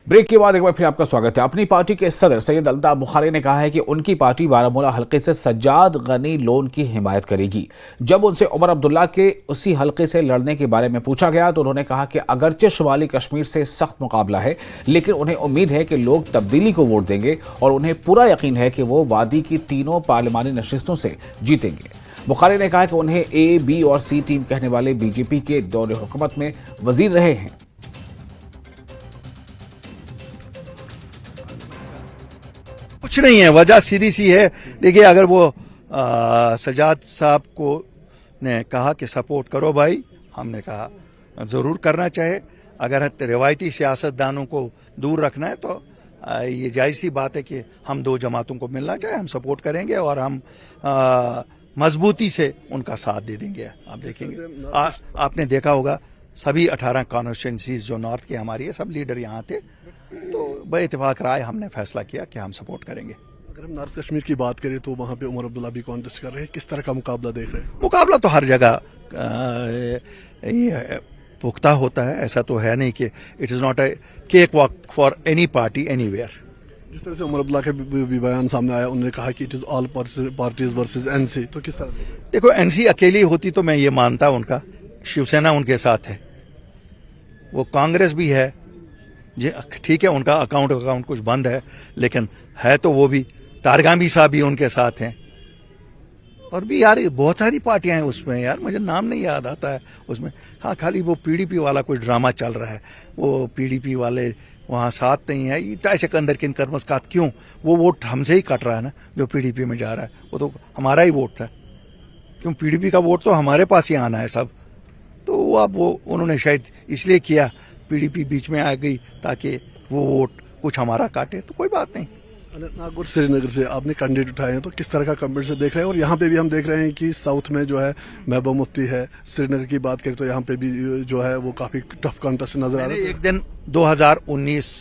Break के बाद एक बार फिर आपका स्वागत है। अपनी पार्टी के सदर सैयद अल्ताफ बुखारी ने कहा है कि उनकी पार्टी बारामूला हलके से सज्जाद गनी लोन की हिमायत करेगी। जब उनसे उमर अब्दुल्ला के उसी हलके से लड़ने के बारे में पूछा गया तो उन्होंने कहा कि अगरचे शुमाली कश्मीर से सख्त मुकाबला है, लेकिन उन्हें उम्मीद है कि लोग तब्दीली को वोट देंगे और उन्हें पूरा यकीन है कि वो वादी की तीनों पार्लिमानी नशिस्तों से जीतेंगे। बुखारी ने कहा कि उन्हें ए, बी और सी टीम कहने वाले बीजेपी के दौरे हुकूमत में वजीर रहे हैं। कुछ नहीं है, वजह सीधी सी है। देखिए, अगर वो सजाद साहब को ने कहा कि सपोर्ट करो भाई, हमने कहा ज़रूर करना चाहिए। अगर रिवायती सियासतदानों को दूर रखना है तो ये जायज़ सी बात है कि हम दो जमातों को मिलना चाहिए, हम सपोर्ट करेंगे और हम मजबूती से उनका साथ दे देंगे। आप देखेंगे, आपने देखा होगा सभी 18 कॉन्स्टिट्यूंसीज जो नॉर्थ की हमारी है, सब लीडर यहाँ थे, तो बे इत्तेफाक राय हमने फैसला किया कि हम सपोर्ट करेंगे। अगर हम नॉर्थ कश्मीर की बात करें तो वहाँ पे उमर अब्दुल्ला भी कॉन्टेस्ट कर रहे हैं, किस तरह का मुकाबला देख रहे हैं? मुकाबला तो हर जगह ये पुख्ता होता है, ऐसा तो है नहीं कि it is not a cake walk for any party anywhere. जिस तरह से उमर अब्दुल्ला का भी बयान सामने आया, उन्होंने कहा कि it is all parties versus NC, तो किस तरह? देखो, एनसी अकेली होती तो मैं ये मानता, उनका शिवसेना उनके साथ है, वो कांग्रेस भी है, ठीक है, उनका अकाउंट कुछ बंद है, लेकिन है तो वो भी, तारगामी साहब भी उनके साथ हैं, और भी यार बहुत सारी पार्टियां हैं उसमें, यार मुझे नाम नहीं याद आता है उसमें। हाँ, खाली वो पीडीपी वाला कोई ड्रामा चल रहा है, वो पीडीपी वाले वहाँ साथ नहीं है, ऐसे अंदर किन कर्मस्कात क्यों? वो वोट हमसे ही कट रहा है ना, जो पीडीपी में जा रहा है, वो तो हमारा ही वोट था, क्यों? पीडीपी का वोट तो हमारे पास ही आना है सब। तो अब वो उन्होंने शायद इसलिए किया, पीडीपी बीच में आ गई ताकि वो वोट कुछ हमारा काटे, तो कोई बात नहीं। नागौर श्रीनगर से आपने कैंडिडेट उठाए हैं, तो किस तरह का कंपटीशन देख रहे हैं? और यहाँ पे भी हम देख रहे हैं कि साउथ में जो है महबूबा मुफ्ती है, श्रीनगर की बात करें तो यहाँ पे भी जो है वो काफी टफ कॉन्टेस्ट नजर आ रहा है। एक दिन 2019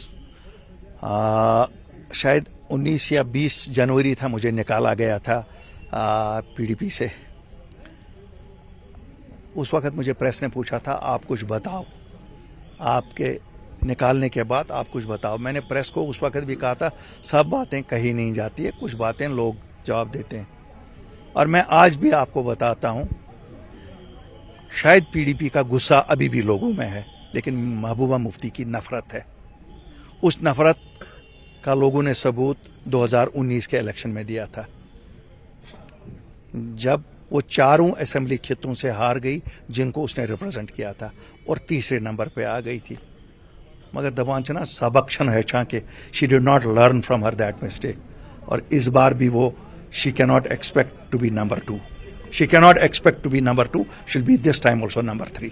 शायद 19 या 20 जनवरी था, मुझे निकाला गया था पीडीपी से। उस वक्त मुझे प्रेस ने पूछा था, आप कुछ बताओ, आपके निकालने के बाद आप कुछ बताओ। मैंने प्रेस को उस वक्त भी कहा था, सब बातें कही नहीं जाती है, कुछ बातें लोग जवाब देते हैं। और मैं आज भी आपको बताता हूं, शायद पीडीपी का गुस्सा अभी भी लोगों में है, लेकिन महबूबा मुफ्ती की नफरत है। उस नफरत का लोगों ने सबूत 2019 के इलेक्शन में दिया था, जब वो चारों असेंबली क्षेत्रों से हार गई जिनको उसने रिप्रेजेंट किया था, और तीसरे नंबर पे आ गई थी। मगर दबांचना सबक्शन है चाके she did not learn from her that mistake, और इस बार भी वो she can not expect to be number 2, she can not expect to be number 2, she will be this time also number 3।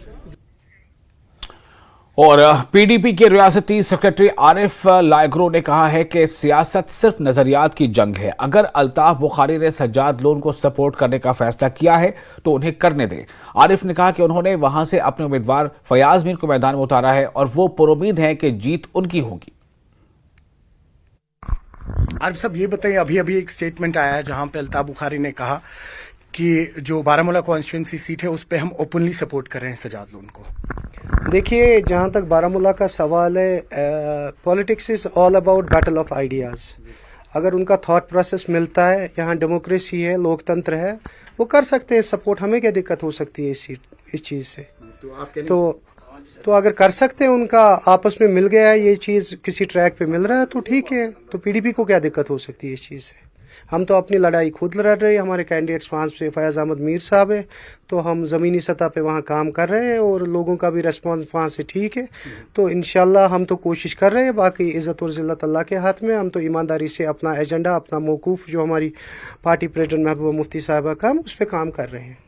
और पीडीपी के रियासती सेक्रेटरी आरिफ लाइग्रो ने कहा है कि सियासत सिर्फ नजरियात की जंग है। अगर अल्ताफ बुखारी ने सज्जाद लोन को सपोर्ट करने का फैसला किया है तो उन्हें करने दें। आरिफ ने कहा कि उन्होंने वहां से अपने उम्मीदवार फयाज मीर को मैदान में उतारा है और वो पुरुमीद है कि जीत उनकी होगी। आरिफ साहब, ये बताइए, अभी एक स्टेटमेंट आया है जहां पे अल्ताफ बुखारी ने कहा कि जो बारामूला कॉन्स्टिट्यूंसी सीट है उस पे हम ओपनली सपोर्ट कर रहे हैं सज्जाद लोन को। देखिए, जहाँ तक बारामूला का सवाल है, politics is all about battle of ideas. अगर उनका थॉट प्रोसेस मिलता है, यहाँ डेमोक्रेसी है, लोकतंत्र है, वो कर सकते हैं सपोर्ट। हमें क्या दिक्कत हो सकती है इस चीज़ से? तो अगर कर सकते हैं, उनका आपस में मिल गया है, ये चीज़ किसी ट्रैक पे मिल रहा है तो ठीक है। तो पीडीपी को क्या दिक्कत हो सकती है इस चीज़ से? हम तो अपनी लड़ाई खुद लड़ रहे हैं, हमारे कैंडिडेट्स वहाँ से फयाज अहमद मीर साहब है, तो हम ज़मीनी सतह पे वहाँ काम कर रहे हैं और लोगों का भी रिस्पांस वहाँ से ठीक है। तो इंशाल्लाह हम तो कोशिश कर रहे हैं, बाकी इज़्ज़त और ज़िल्लत अल्लाह के हाथ में। हम तो ईमानदारी से अपना एजेंडा, अपना मौकूफ़ जो हमारी पार्टी प्रेसिडेंट महबूबा मुफ्ती साहिबा का, उस पर काम कर रहे हैं।